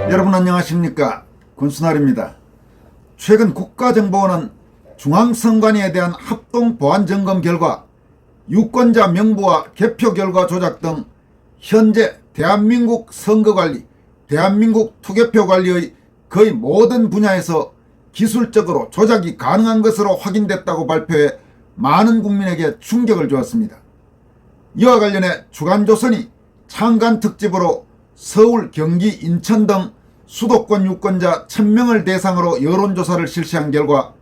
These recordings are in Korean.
여러분 안녕하십니까, 권순할입니다. 최근 국가정보원은 중앙선관위에 대한 합동보안점검 결과 유권자 명부와 개표 결과 조작 등 현재 대한민국 선거관리, 대한민국 투개표관리의 거의 모든 분야에서 기술적으로 조작이 가능한 것으로 확인됐다고 발표해 많은 국민에게 충격을 주었습니다. 이와 관련해 주간조선이 창간 특집으로 서울, 경기, 인천 등 수도권 유권자 1000명을 대상으로 여론조사를 실시한 결과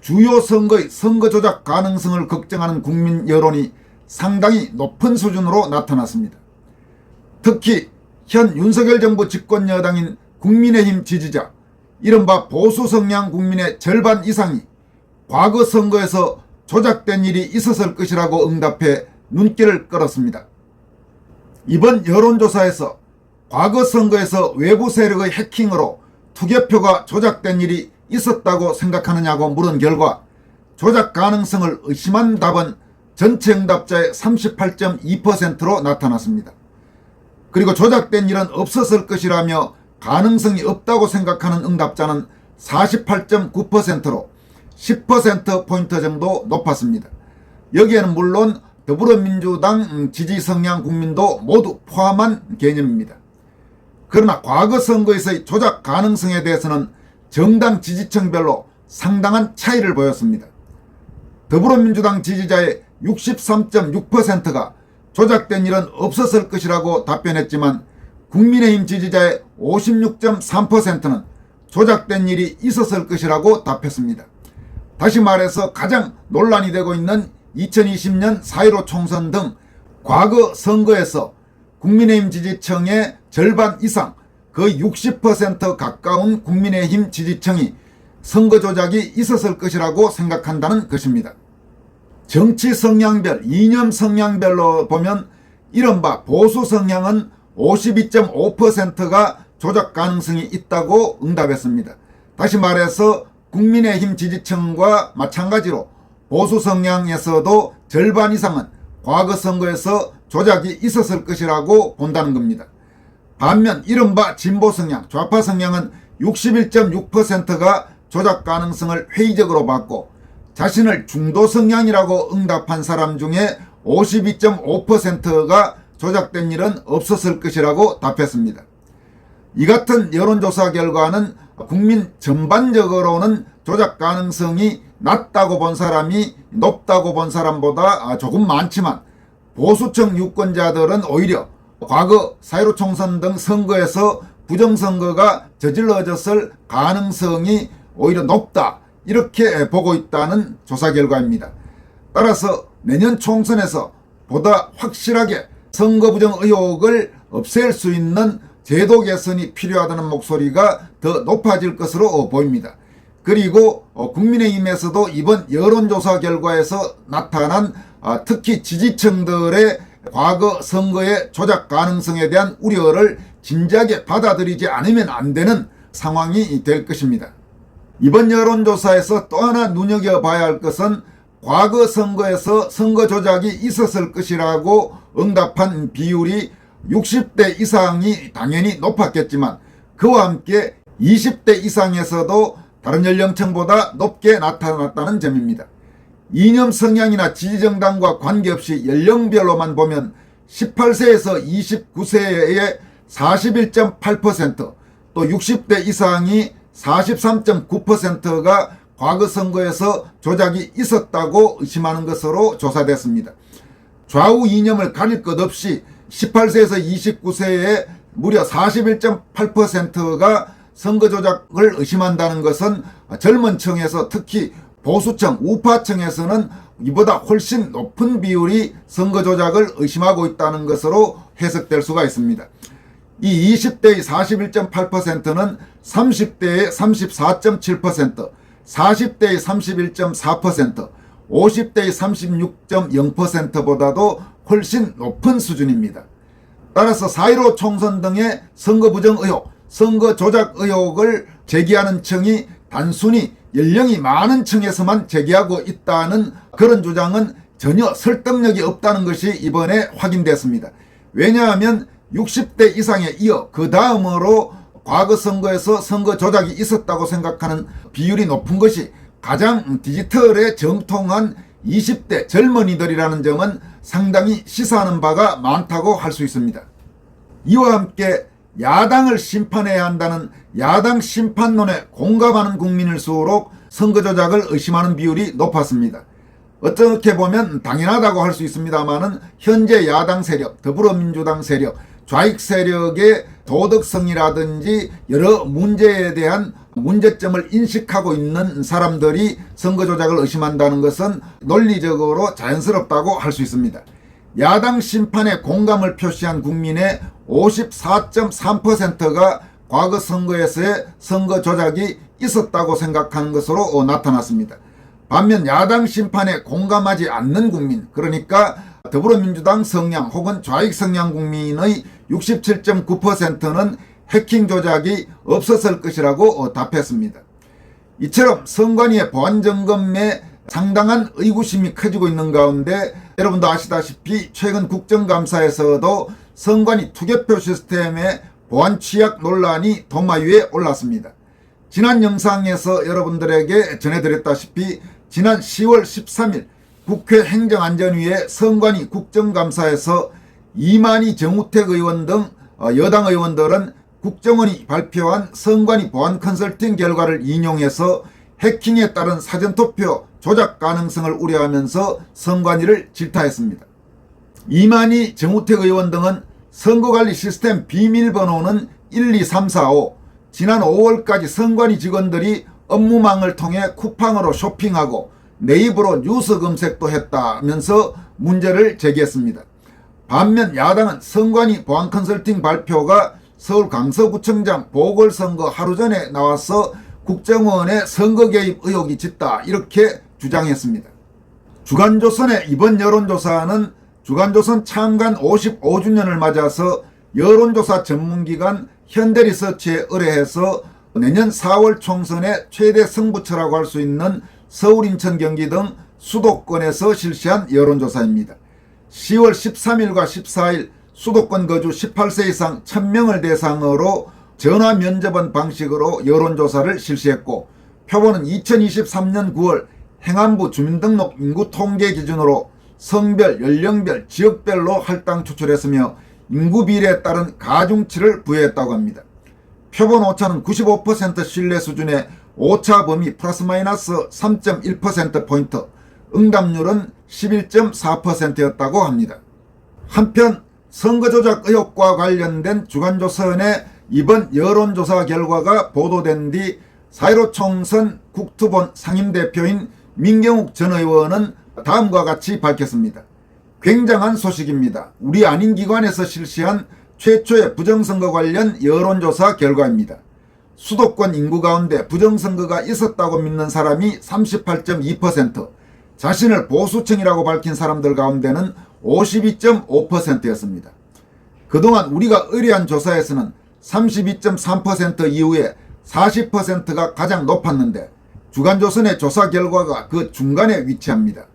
주요 선거의 선거조작 가능성을 걱정하는 국민 여론이 상당히 높은 수준으로 나타났습니다. 특히 현 윤석열 정부 집권 여당인 국민의힘 지지자, 이른바 보수 성향 국민의 절반 이상이 과거 선거에서 조작된 일이 있었을 것이라고 응답해 눈길을 끌었습니다. 이번 여론조사에서 과거 선거에서 외부 세력의 해킹으로 투개표가 조작된 일이 있었다고 생각하느냐고 물은 결과 조작 가능성을 의심한 답은 전체 응답자의 38.2%로 나타났습니다. 그리고 조작된 일은 없었을 것이라며 가능성이 없다고 생각하는 응답자는 48.9%로 10%포인트 정도 높았습니다. 여기에는 물론 더불어민주당 지지 성향 국민도 모두 포함한 개념입니다. 그러나 과거 선거에서의 조작 가능성에 대해서는 정당 지지층별로 상당한 차이를 보였습니다. 더불어민주당 지지자의 63.6%가 조작된 일은 없었을 것이라고 답변했지만 국민의힘 지지자의 56.3%는 조작된 일이 있었을 것이라고 답했습니다. 다시 말해서 가장 논란이 되고 있는 2020년 4.15 총선 등 과거 선거에서 국민의힘 지지층의 절반 이상, 거의 60% 가까운 국민의힘 지지층이 선거 조작이 있었을 것이라고 생각한다는 것입니다. 정치 성향별, 이념 성향별로 보면 이른바 보수 성향은 52.5%가 조작 가능성이 있다고 응답했습니다. 다시 말해서 국민의힘 지지층과 마찬가지로 보수 성향에서도 절반 이상은 과거 선거에서 조작이 있었을 것이라고 본다는 겁니다. 반면 이른바 진보 성향, 좌파 성향은 61.6%가 조작 가능성을 회의적으로 봤고 자신을 중도 성향이라고 응답한 사람 중에 52.5%가 조작된 일은 없었을 것이라고 답했습니다. 이 같은 여론조사 결과는 국민 전반적으로는 조작 가능성이 낮다고 본 사람이 높다고 본 사람보다 조금 많지만 보수층 유권자들은 오히려 과거 4.15 총선 등 선거에서 부정선거가 저질러졌을 가능성이 오히려 높다, 이렇게 보고 있다는 조사 결과입니다. 따라서 내년 총선에서 보다 확실하게 선거 부정 의혹을 없앨 수 있는 제도 개선이 필요하다는 목소리가 더 높아질 것으로 보입니다. 그리고 국민의힘에서도 이번 여론조사 결과에서 나타난 특히 지지층들의 과거 선거의 조작 가능성에 대한 우려를 진지하게 받아들이지 않으면 안 되는 상황이 될 것입니다. 이번 여론조사에서 또 하나 눈여겨봐야 할 것은 과거 선거에서 선거 조작이 있었을 것이라고 응답한 비율이 60대 이상이 당연히 높았겠지만 그와 함께 20대 이상에서도 다른 연령층보다 높게 나타났다는 점입니다. 이념 성향이나 지지정당과 관계없이 연령별로만 보면 18세에서 29세의 41.8%, 또 60대 이상이 43.9%가 과거 선거에서 조작이 있었다고 의심하는 것으로 조사됐습니다. 좌우 이념을 가릴 것 없이 18세에서 29세의 무려 41.8%가 선거 조작을 의심한다는 것은 젊은 층에서 특히 보수층, 우파층에서는 이보다 훨씬 높은 비율이 선거 조작을 의심하고 있다는 것으로 해석될 수가 있습니다. 이 20대의 41.8%는 30대의 34.7%, 40대의 31.4%, 50대의 36.0%보다도 훨씬 높은 수준입니다. 따라서 4.15 총선 등의 선거 부정 의혹, 선거 조작 의혹을 제기하는 층이 단순히 연령이 많은 층에서만 제기하고 있다는 그런 주장은 전혀 설득력이 없다는 것이 이번에 확인됐습니다. 왜냐하면 60대 이상에 이어 그 다음으로 과거 선거에서 선거 조작이 있었다고 생각하는 비율이 높은 것이 가장 디지털에 정통한 20대 젊은이들이라는 점은 상당히 시사하는 바가 많다고 할 수 있습니다. 이와 함께 야당을 심판해야 한다는 야당 심판론에 공감하는 국민일수록 선거 조작을 의심하는 비율이 높았습니다. 어떻게 보면 당연하다고 할 수 있습니다만은 현재 야당 세력, 더불어민주당 세력, 좌익 세력의 도덕성이라든지 여러 문제에 대한 문제점을 인식하고 있는 사람들이 선거 조작을 의심한다는 것은 논리적으로 자연스럽다고 할 수 있습니다. 야당 심판에 공감을 표시한 국민의 54.3%가 과거 선거에서의 선거 조작이 있었다고 생각하는 것으로 나타났습니다. 반면 야당 심판에 공감하지 않는 국민, 그러니까 더불어민주당 성향 혹은 좌익 성향 국민의 67.9%는 해킹 조작이 없었을 것이라고 답했습니다. 이처럼 선관위의 보안점검에 상당한 의구심이 커지고 있는 가운데 여러분도 아시다시피 최근 국정감사에서도 선관위 투개표 시스템의 보안 취약 논란이 도마 위에 올랐습니다. 지난 영상에서 여러분들에게 전해드렸다시피 지난 10월 13일 국회 행정안전위의 선관위 국정감사에서 이만희 정우택 의원 등 여당 의원들은 국정원이 발표한 선관위 보안 컨설팅 결과를 인용해서 해킹에 따른 사전투표 조작 가능성을 우려하면서 선관위를 질타했습니다. 이만희 정우택 의원 등은 선거관리 시스템 비밀번호는 12345, 지난 5월까지 선관위 직원들이 업무망을 통해 쿠팡으로 쇼핑하고 네이버로 뉴스 검색도 했다면서 문제를 제기했습니다. 반면 야당은 선관위 보안 컨설팅 발표가 서울 강서구청장 보궐선거 하루 전에 나와서 국정원의 선거 개입 의혹이 짙다 이렇게 주장했습니다. 주간조선의 이번 여론조사는 주간조선 창간 55주년을 맞아서 여론조사 전문기관 현대리서치에 의뢰해서 내년 4월 총선의 최대 승부처라고 할 수 있는 서울, 인천, 경기 등 수도권에서 실시한 여론조사입니다. 10월 13일과 14일 수도권 거주 18세 이상 1000명을 대상으로 전화 면접원 방식으로 여론조사를 실시했고 표본은 2023년 9월 행안부 주민등록 인구 통계 기준으로 성별, 연령별, 지역별로 할당 추출했으며 인구 비례에 따른 가중치를 부여했다고 합니다. 표본 오차는 95% 신뢰 수준의 오차 범위 플러스 마이너스 3.1%포인트, 응답률은 11.4%였다고 합니다. 한편 선거조작 의혹과 관련된 주간조선의 이번 여론조사 결과가 보도된 뒤 4.15 총선 국투본 상임대표인 민경욱 전 의원은 다음과 같이 밝혔습니다. 굉장한 소식입니다. 우리 아닌 기관에서 실시한 최초의 부정선거 관련 여론조사 결과입니다. 수도권 인구 가운데 부정선거가 있었다고 믿는 사람이 38.2%, 자신을 보수층이라고 밝힌 사람들 가운데는 52.5%였습니다. 그동안 우리가 의뢰한 조사에서는 32.3% 이후에 40%가 가장 높았는데 주간조선의 조사 결과가 그 중간에 위치합니다.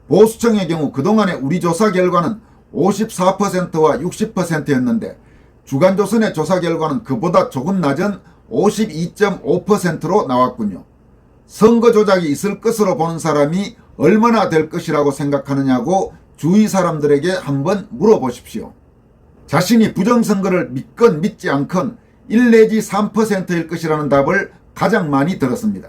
보수층의 경우 그동안의 우리 조사 결과는 54%와 60%였는데 주간조선의 조사 결과는 그보다 조금 낮은 52.5%로 나왔군요. 선거 조작이 있을 것으로 보는 사람이 얼마나 될 것이라고 생각하느냐고 주위 사람들에게 한번 물어보십시오. 자신이 부정선거를 믿건 믿지 않건 1 내지 3%일 것이라는 답을 가장 많이 들었습니다.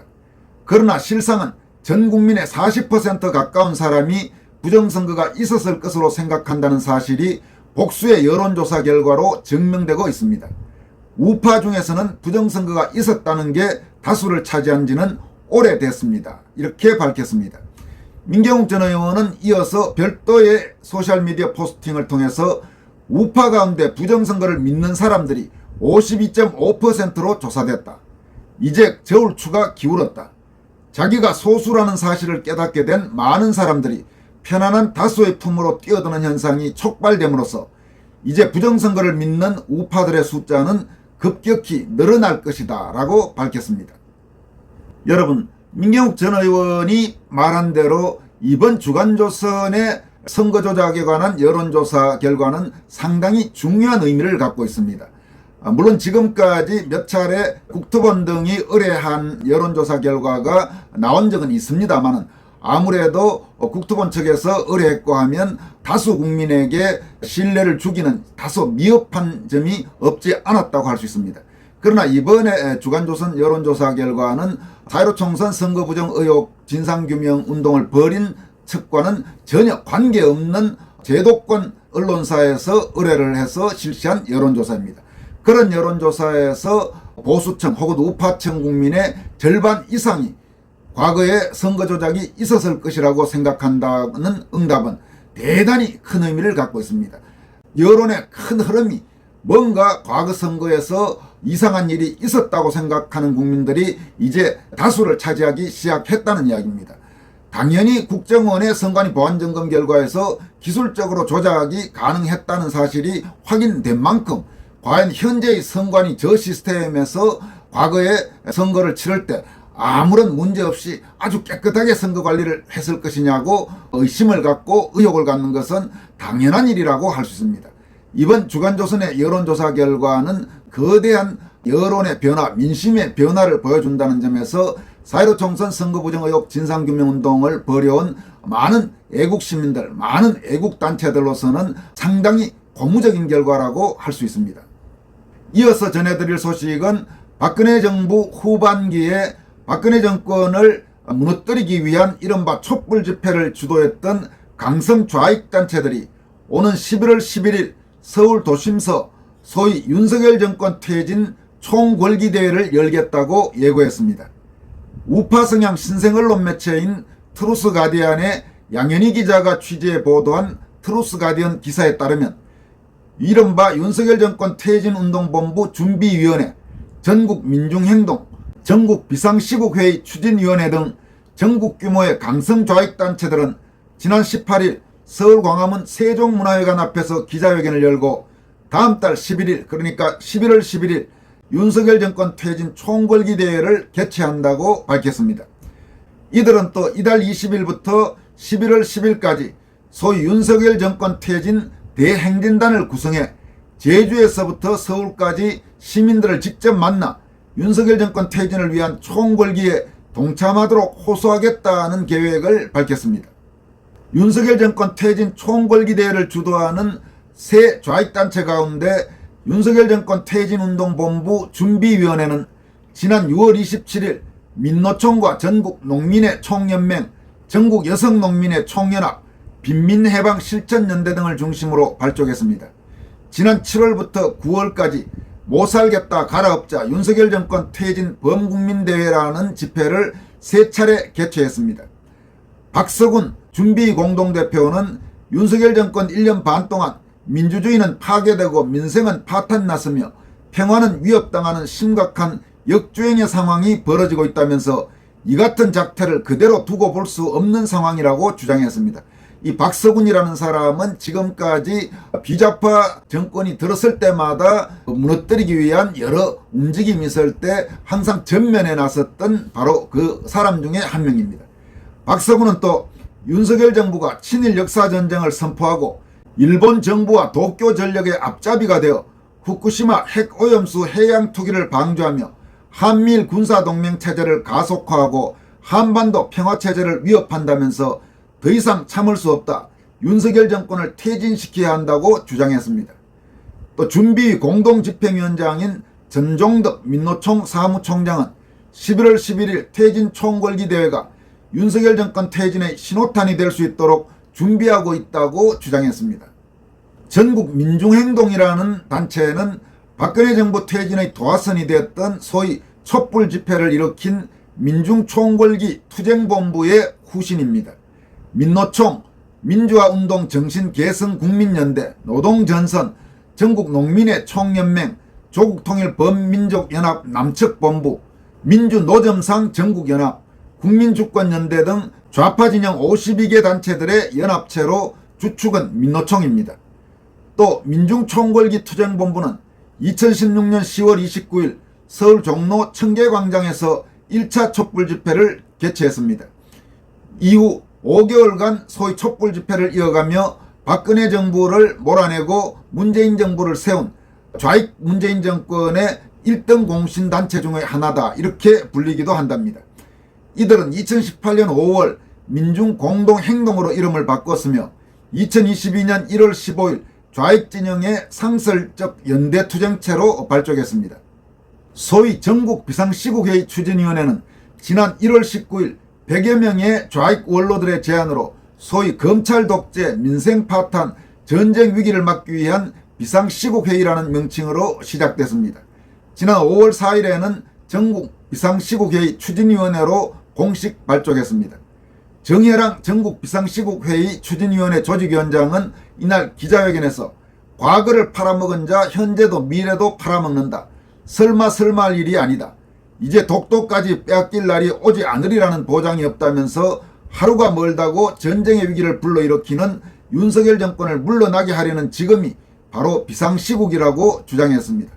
그러나 실상은 전 국민의 40% 가까운 사람이 부정선거가 있었을 것으로 생각한다는 사실이 복수의 여론조사 결과로 증명되고 있습니다. 우파 중에서는 부정선거가 있었다는 게 다수를 차지한 지는 오래됐습니다. 이렇게 밝혔습니다. 민경욱 전 의원은 이어서 별도의 소셜미디어 포스팅을 통해서 우파 가운데 부정선거를 믿는 사람들이 52.5%로 조사됐다. 이제 저울추가 기울었다. 자기가 소수라는 사실을 깨닫게 된 많은 사람들이 편안한 다수의 품으로 뛰어드는 현상이 촉발됨으로써 이제 부정선거를 믿는 우파들의 숫자는 급격히 늘어날 것이다 라고 밝혔습니다. 여러분, 민경욱 전 의원이 말한 대로 이번 주간조선의 선거조작에 관한 여론조사 결과는 상당히 중요한 의미를 갖고 있습니다. 물론 지금까지 몇 차례 국토본 등이 의뢰한 여론조사 결과가 나온 적은 있습니다만 아무래도 국토본 측에서 의뢰했고 하면 다수 국민에게 신뢰를 주기는 다소 미흡한 점이 없지 않았다고 할 수 있습니다. 그러나 이번에 주간조선 여론조사 결과는 4.15 총선 선거 부정 의혹 진상규명 운동을 벌인 측과는 전혀 관계없는 제도권 언론사에서 의뢰를 해서 실시한 여론조사입니다. 그런 여론조사에서 보수층 혹은 우파층 국민의 절반 이상이 과거에 선거 조작이 있었을 것이라고 생각한다는 응답은 대단히 큰 의미를 갖고 있습니다. 여론의 큰 흐름이 뭔가 과거 선거에서 이상한 일이 있었다고 생각하는 국민들이 이제 다수를 차지하기 시작했다는 이야기입니다. 당연히 국정원의 선관위 보안점검 결과에서 기술적으로 조작이 가능했다는 사실이 확인된 만큼 과연 현재의 선관위 저 시스템에서 과거에 선거를 치를 때 아무런 문제 없이 아주 깨끗하게 선거 관리를 했을 것이냐고 의심을 갖고 의혹을 갖는 것은 당연한 일이라고 할 수 있습니다. 이번 주간조선의 여론조사 결과는 거대한 여론의 변화, 민심의 변화를 보여준다는 점에서 4.15 총선 선거 부정 의혹 진상규명운동을 벌여온 많은 애국시민들, 많은 애국단체들로서는 상당히 고무적인 결과라고 할 수 있습니다. 이어서 전해드릴 소식은 박근혜 정부 후반기에 박근혜 정권을 무너뜨리기 위한 이른바 촛불 집회를 주도했던 강성 좌익단체들이 오는 11월 11일 서울 도심서 소위 윤석열 정권 퇴진 총궐기대회를 열겠다고 예고했습니다. 우파 성향 신생언론 매체인 트루스가디언의 양현희 기자가 취재해 보도한 트루스가디언 기사에 따르면 이른바 윤석열 정권 퇴진운동본부 준비위원회, 전국민중행동, 전국비상시국회의 추진위원회 등 전국 규모의 강성 좌익단체들은 지난 18일 서울 광화문 세종문화회관 앞에서 기자회견을 열고 다음 달 11일 그러니까 11월 11일 윤석열 정권 퇴진 총궐기대회를 개최한다고 밝혔습니다. 이들은 또 이달 20일부터 11월 10일까지 소위 윤석열 정권 퇴진 대행진단을 구성해 제주에서부터 서울까지 시민들을 직접 만나 윤석열 정권 퇴진을 위한 총궐기에 동참하도록 호소하겠다는 계획을 밝혔습니다. 윤석열 정권 퇴진 총궐기대회를 주도하는 세 좌익단체 가운데 윤석열 정권 퇴진운동본부 준비위원회는 지난 6월 27일 민노총과 전국농민의 총연맹, 전국여성농민의 총연합, 빈민해방실천연대 등을 중심으로 발족했습니다. 지난 7월부터 9월까지 못살겠다 갈아엎자 윤석열 정권 퇴진 범국민대회라는 집회를 3차례 개최했습니다. 박서군 준비공동대표는 윤석열 정권 1년 반 동안 민주주의는 파괴되고 민생은 파탄났으며 평화는 위협당하는 심각한 역주행의 상황이 벌어지고 있다면서 이 같은 작태를 그대로 두고 볼 수 없는 상황이라고 주장했습니다. 이 박서군이라는 사람은 지금까지 비자파 정권이 들었을 때마다 무너뜨리기 위한 여러 움직임이 있을 때 항상 전면에 나섰던 바로 그 사람 중에 한 명입니다. 박서군은 또 윤석열 정부가 친일 역사전쟁을 선포하고 일본 정부와 도쿄 전력의 앞잡이가 되어 후쿠시마 핵오염수 해양 투기를 방조하며 한미일 군사동맹체제를 가속화하고 한반도 평화체제를 위협한다면서 더 이상 참을 수 없다. 윤석열 정권을 퇴진시켜야 한다고 주장했습니다. 또 준비 공동집행위원장인 전종덕 민노총 사무총장은 11월 11일 퇴진 총궐기대회가 윤석열 정권 퇴진의 신호탄이 될 수 있도록 준비하고 있다고 주장했습니다. 전국민중행동이라는 단체는 박근혜 정부 퇴진의 도화선이 되었던 소위 촛불 집회를 일으킨 민중총궐기 투쟁본부의 후신입니다. 민노총, 민주화운동 정신개성국민연대, 노동전선, 전국농민의 총연맹, 조국통일범민족연합 남측본부, 민주노점상 전국연합, 국민주권연대 등 좌파 진영 52개 단체들의 연합체로 주축은 민노총입니다. 또 민중총궐기 투쟁본부는 2016년 10월 29일 서울 종로 청계광장에서 1차 촛불 집회를 개최했습니다. 이후 5개월간 소위 촛불 집회를 이어가며 박근혜 정부를 몰아내고 문재인 정부를 세운 좌익 문재인 정권의 1등 공신단체 중의 하나다, 이렇게 불리기도 한답니다. 이들은 2018년 5월 민중공동행동으로 이름을 바꿨으며 2022년 1월 15일 좌익 진영의 상설적 연대투쟁체로 발족했습니다. 소위 전국 비상시국회의 추진위원회는 지난 1월 19일 100여 명의 좌익 원로들의 제안으로 소위 검찰 독재, 민생 파탄, 전쟁 위기를 막기 위한 비상시국회의라는 명칭으로 시작됐습니다. 지난 5월 4일에는 전국 비상시국회의 추진위원회로 공식 발족했습니다. 정혜랑 전국 비상시국회의 추진위원회 조직위원장은 이날 기자회견에서 과거를 팔아먹은 자 현재도 미래도 팔아먹는다. 설마 할 일이 아니다. 이제 독도까지 빼앗길 날이 오지 않으리라는 보장이 없다면서 하루가 멀다고 전쟁의 위기를 불러일으키는 윤석열 정권을 물러나게 하려는 지금이 바로 비상시국이라고 주장했습니다.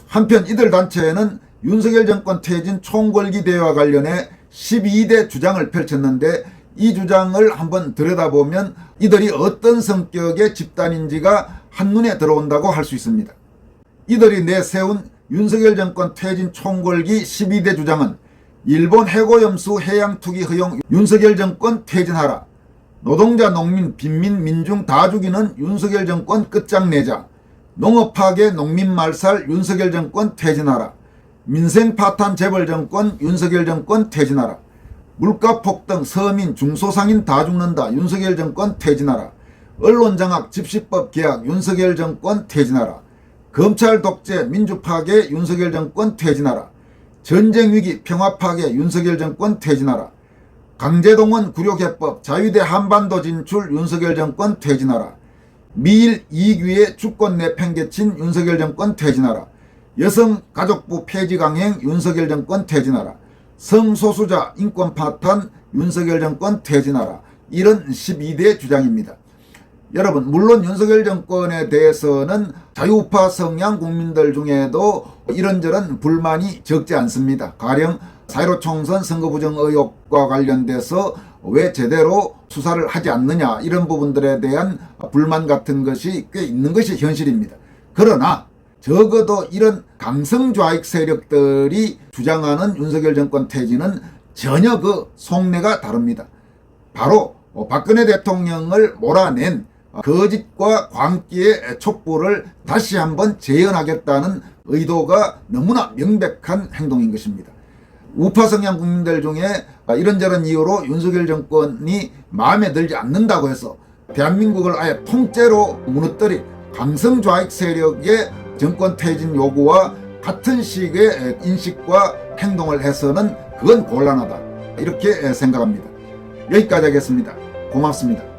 한편 이들 단체에는 윤석열 정권 퇴진 총궐기 대회와 관련해 12대 주장을 펼쳤는데, 이 주장을 한번 들여다보면 이들이 어떤 성격의 집단인지가 한눈에 들어온다고 할 수 있습니다. 이들이 내세운 윤석열 정권 퇴진 총궐기 12대 주장은 일본 해고염수 해양투기 허용 윤석열 정권 퇴진하라, 노동자 농민 빈민 민중 다 죽이는 윤석열 정권 끝장내자, 농업파괴 농민 말살 윤석열 정권 퇴진하라, 민생 파탄 재벌 정권 윤석열 정권 퇴진하라, 물가 폭등 서민 중소상인 다 죽는다 윤석열 정권 퇴진하라, 언론장악 집시법 개혁 윤석열 정권 퇴진하라, 검찰 독재 민주파괴 윤석열 정권 퇴진하라, 전쟁위기 평화파괴 윤석열 정권 퇴진하라, 강제동원 굴욕해법 자유대 한반도 진출 윤석열 정권 퇴진하라, 미일 이익위에 주권 내팽개친 윤석열 정권 퇴진하라, 여성가족부 폐지 강행 윤석열 정권 퇴진하라, 성소수자 인권 파탄 윤석열 정권 퇴진하라, 이런 12대 주장입니다. 여러분, 물론 윤석열 정권에 대해서는 자유우파 성향 국민들 중에도 이런저런 불만이 적지 않습니다. 가령 4.15 총선 선거 부정 의혹과 관련돼서 왜 제대로 수사를 하지 않느냐, 이런 부분들에 대한 불만 같은 것이 꽤 있는 것이 현실입니다. 그러나 적어도 이런 강성 좌익 세력들이 주장하는 윤석열 정권 퇴진은 전혀 그 속내가 다릅니다. 바로 박근혜 대통령을 몰아낸 거짓과 광기의 촛불을 다시 한번 재현하겠다는 의도가 너무나 명백한 행동인 것입니다. 우파 성향 국민들 중에 이런저런 이유로 윤석열 정권이 마음에 들지 않는다고 해서 대한민국을 아예 통째로 무너뜨릴 강성 좌익 세력의 정권 퇴진 요구와 같은 식의 인식과 행동을 해서는 그건 곤란하다, 이렇게 생각합니다. 여기까지 하겠습니다. 고맙습니다.